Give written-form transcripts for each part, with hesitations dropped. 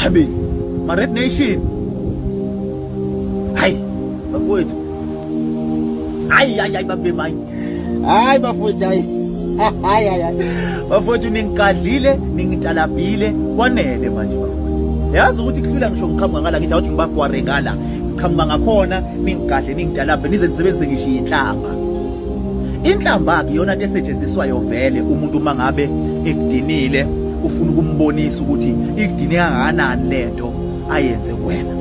Habi ma Red Nation hayi bafowethu hayi babe mayi hayi bafowethu hayi bafowethu ningikadlile ningitalabhile kwanele manje bafowethu yazi ukuthi kuhlula ngisho ngiqhamuka ngala ngithi awuthi ngibagware ngala ngiqhamuka ngakhona ningigadle ningitalabhe nize nisebenzise ngisho inhlamba ke yona esetshenziswayo vele umuntu mangabe ekudinile ufuna ukumbonisa ukuthi ikudine kangakanani lento ayenze kuwena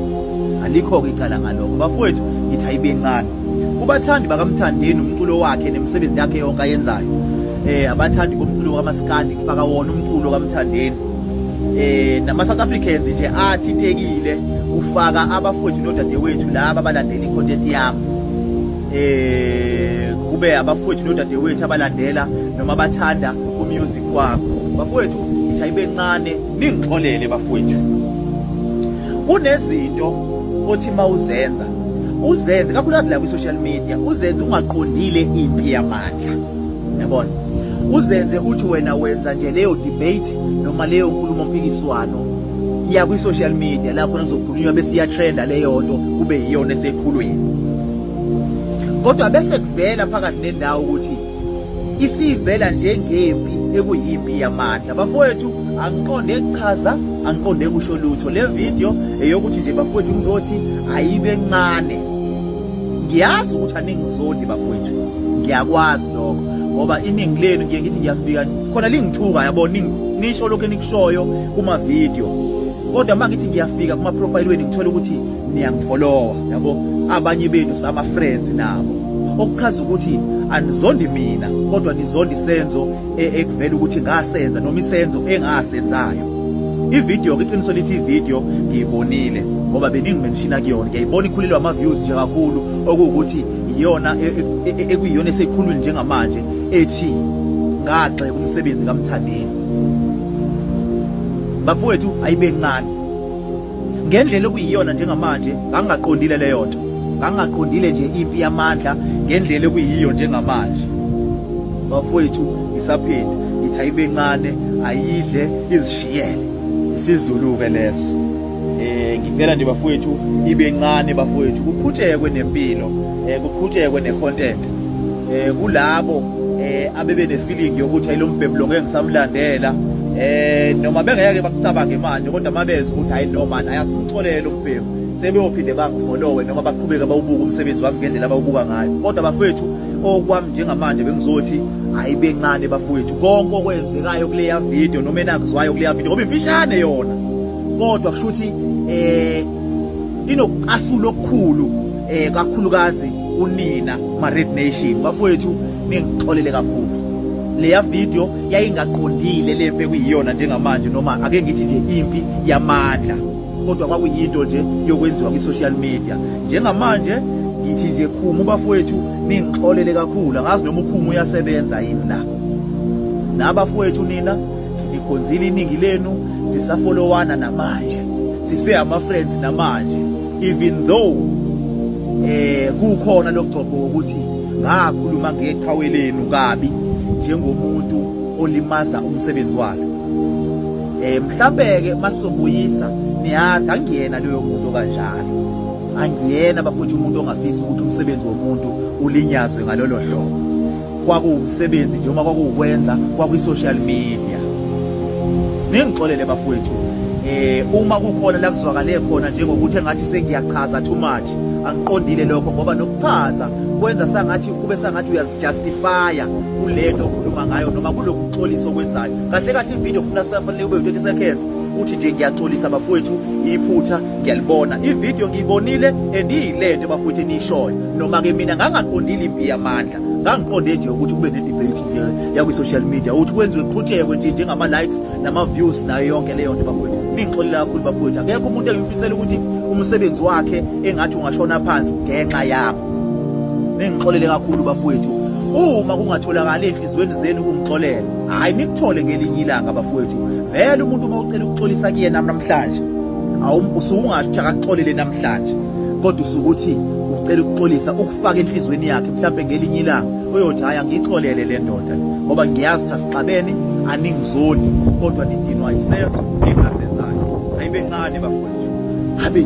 alikho ke icala ngalokho bafowethu ithi ayibencane kubathandi bakamthandeni umculo wakhe nemisebenzi yakhe yonke ayenzayo abathandi bomculo kamaskandi kufaka wona umculo kamthandeni nama South Africans nje athi tekile ufaka abafowethu nodadewethu laba abalandela icontent yami kube abafowethu nodadewethu abalandela noma bathanda umusic wakho bafowethu ithi ayibencane ningixolele bafowethu kunezinto othi mawuzenza uzenze kakhulukazi la ku social media uzenze ungaqondile impi yamandla yabona uzenze uthi wena wenza nje leyo debate noma leyo nkulumo mpikiswano ya ku social media lapho kuzokhulunywa bese iya trenda leyo nto kube yiyona esekhulwini kodwa bese kuvela phakathi nendawo ukuthi isivela njengempi ekuyimpi yamandla bafowethu angiqonde ukuchaza angiqonde ukusho lutho le video eyokuthi nje bafowethu ngizothi ayibe ncane ngiyazi ukuthi aningizodi bafowethu ngiyakwazi lokho ngoba iningi lenu ngiye ngithi ngiyafika khona lingithuka yabona nisho lokho enikushoyo kuma video kodwa mangithi ngiyafika kuma profile wenu ngithola ukuthi niyangifollowa yabo abanye benu sama friends nabo okuchaza ukuthi anizondi mina kodwa nizondi isenzo ekuvela ukuthi ngasenza noma isenzo engasenzayo ivideo iqiniso lithi ivideo ngiyibonile ngoba beningimenshina kuyona ngiyayibona ikhulelwa ama views nje kakhulu okuwukuthi iyona ekuyiyona esekhulwini njengamanje ethi ngagxe kumsebenzi kamthandeni bafowethu ayibencane ngendlela okuyiyona njengamanje ngangaqondile leyo nto ngangaqondile nje impi yamandla ngendlela okuyiyo njengamanje bafowethu isaphinda ithi ayibencane ayidle izishiyele isizulu ke leso ngicela nje bafowethu ibencane bafowethu kuqhutshekwe nempilo kuqhutshekwe necontent kulabo abebe nefeeling yokuthi ayilo mbhemlo ngeke ngisamlandela noma bengeke bakucabange manje kodwa mabeze ukuthi hayi no man ayasimxolele umbhemu sebeyophinde bangifollowe noma baqhubeke bawubuka umsebenzi wami ngendlela abawubuka ngayo kodwa bafowethu okwami njengamanje bengizothi ayibencane bafowethu konke okwenzekayo kuleya video noma enakuzwayo kuleya video ngoba imfishane yona kodwa kushuthi inokucasula okukhulu kakhulukazi unina ma Red Nation bafowethu ningixolele kakhulu leya video yayingaqondile lempe kuyiyona njengamanje noma ake ngithi nje impi yamandla kodwa kwakuyinto nje yokwenziwa ku social media njengamanje ngithi nje khuma bafowethu ningixolele kakhulu ngazi noma ukhumu uyasebenza yini la nabafowethu nina ngilikhonzile iningi lenu sisafollowana namanje sise ama friends namanje even though kukhona lokugcobho ukuthi ngakhuluma ngeqhawe lenu kabi njengomuntu olimaza umsebenzi wakhe mhlawumbe ke masobuyisa niyazi angiyena leyo muntu kanjalo angiyena bafowethu umuntu ongafisi ukuthi umsebenzi womuntu ulinyazwe ngalolo hlobo kwakuwumsebenzi noma kwakuwukwenza kwaku social media ningixolele bafowethu uma kukhona la kuzwakale khona njengokuthi engathi sengiyachaza too much angiqondile lokho ngoba nokuchaza kwenza sangathi kube sangathi uyazijustifya kulento okhuluma ngayo noma kulokuxolisa okwenzayo kahle kahle ivideo ufuna safanele ube 20 seconds uthi nje ngiyaxolisa bafowethu iphutha ngiyalibona ivideo ngiyibonile andiyilento bafowethu nishoyo noma ke mina ngangaqondile impi yamandla ngangiqonde nje ukuthi kube ne-debate nje yakwi social media ukuthi kwenziwe kuqhutshekwe nje njengama likes nama views nayo yonke leyo nto bafowethu ningixolele kakhulu bafowethu akekho umuntu engimfisela ukuthi umsebenzi wakhe engathi ungashona phansi ngenxa yami ningixolele kakhulu bafowethu uma kungatholakala enhlizweni zenu ukungixolela hayi nikuthole ngelinye ilanga bafowethu vele umuntu uma ucela ukuxolisa kuyena namhlanje usungasho akaxolele namhlanje kodwa usukuthi ucela ukuxolisa ukufaka enhlizweni yakhe mhlawumbe ngelinye ilanga uyothi haya ngixolele le ndoda ngoba ngiyazi ukuthi asixabene aningizoni kodwa nidinwa isenzo engasenzayo ayibe kancane bafowethu. Habe